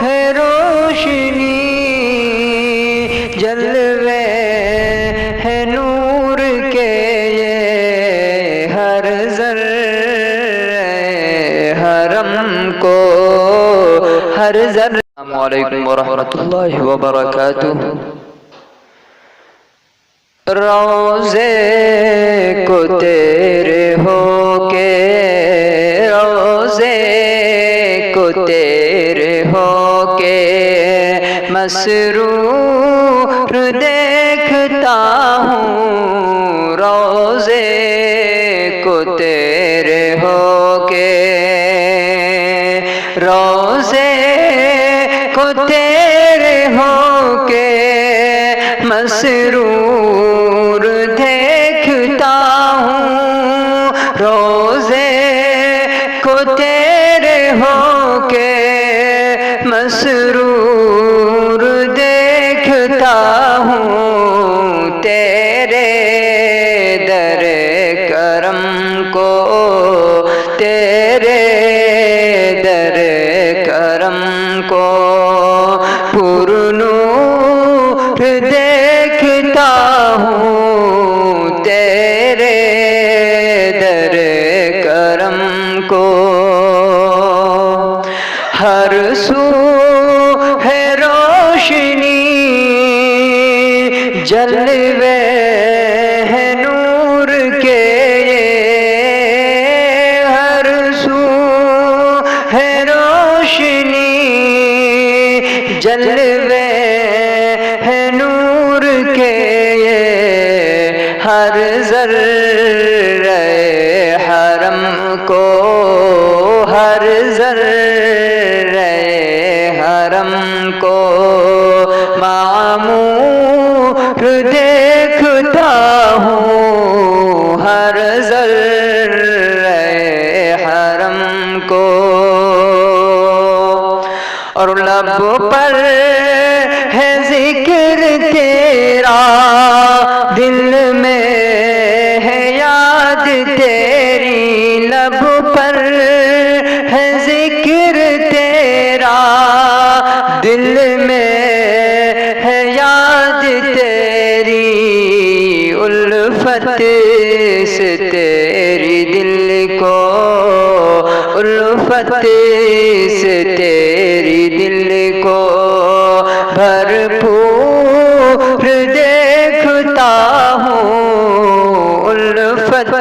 ہے روشنی جلوے ہے نور کے یہ ہر ذرے حرم کو ہر ذرے۔ السلام علیکم ورحمۃ اللہ وبرکاتہ۔ روضے کو تیرے ہو کے روضے کو تیرے ہو کے مسرور دیکھتا ہوں روضے کو تیرے ہو کے روضے کو تیرے ہو کے مسرور دیکھتا ہوں روضے کو تیرے ہو کے مسرور دیکھتا ہوں تیرے در کرم کو تیرے در کرم کو پرنور دیکھتا ہوں تیرے در کرم کو ہر سو ہے روشنی جلوے ہے نور کے ہر سو ہے روشنی جلوے ہے نور کے ہر ذرے حرم کو ہر ذرے حرم کو معمور دیکھتا ہوں ہر ذرے حرم کو اور لب پر ہے ذکر تیرا دل میں ہے یاد تیری لب پر ہے ذکر تیرا دل میں ہے یاد تیری الفت سے تیری دل کو الفت سے تیری دل کو بھرپور دیکھتا ہوں الفت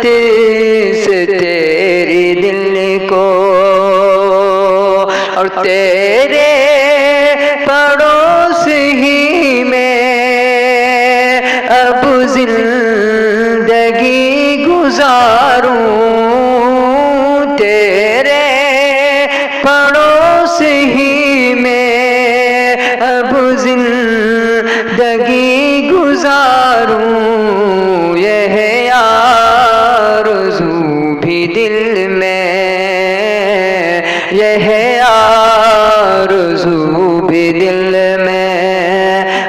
سے تیری دل کو اور تیرے پڑوس ہی میں اب زندگی گزاروں تیرے پڑوس ہی میں اب زندگی گزاروں یہ آرزو بھی دل میں یہ آرزو بھی دل میں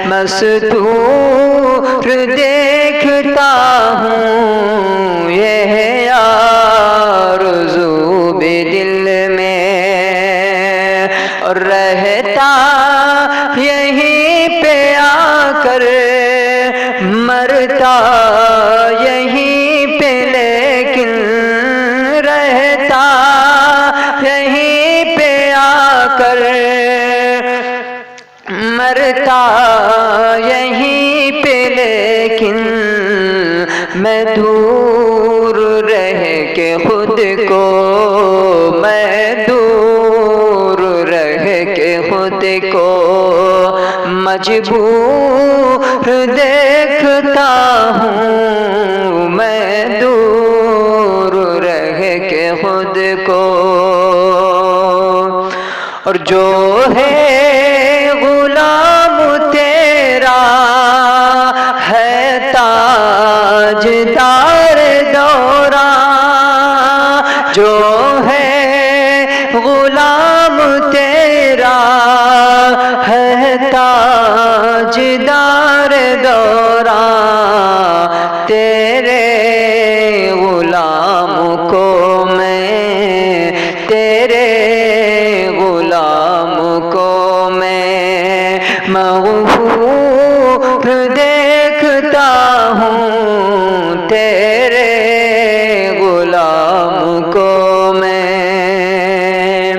مستور دیکھتا ہوں یہ آرزو بھی دل میں اور رہتا یہیں پہ آ کر مرتا یہیں پہ لیکن رہتا یہیں پہ آ کر مرتا یہیں پہ لیکن میں دور رہ کے خود کو میں دور رہ کے خود کو مجبور دیکھتا ہوں میں دور رہ کے خود کو اور جو ہے غلام تیرا ہے تاجدار دوران جو ہے غلام تیرا ہے تاجدار دوران تیرے غلام کو میں تیرے غلام کو مغفور دیکھتا ہوں تیرے غلام کو میں،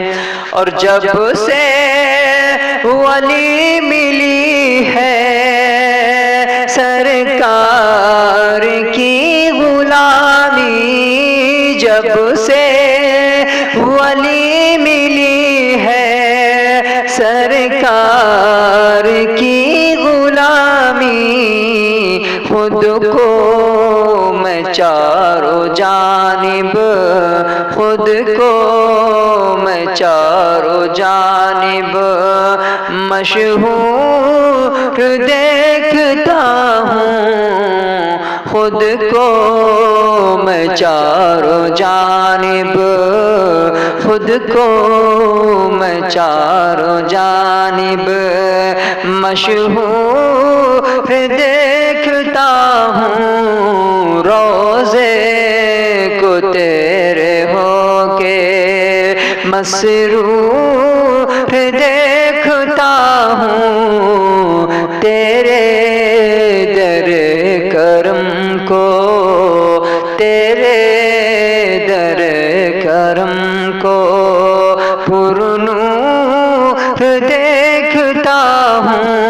اور جب سے ولی ملی ہے سرکار کی غلامی، جب سے ولی ملی ہے سرکار کی غلامی، خود کو میں چاروں جانب، خود کو میں چاروں جانب مشہور دیکھتا ہوں، خود کو میں چاروں جانب، خود کو میں چاروں جانب مشہور دیکھتا ہوں، روضے کو تیرے ہو کے مسرور دیکھتا ہوں، تیرے در کرم کو، تیرے در کرم کو پرنور دیکھتا ہوں،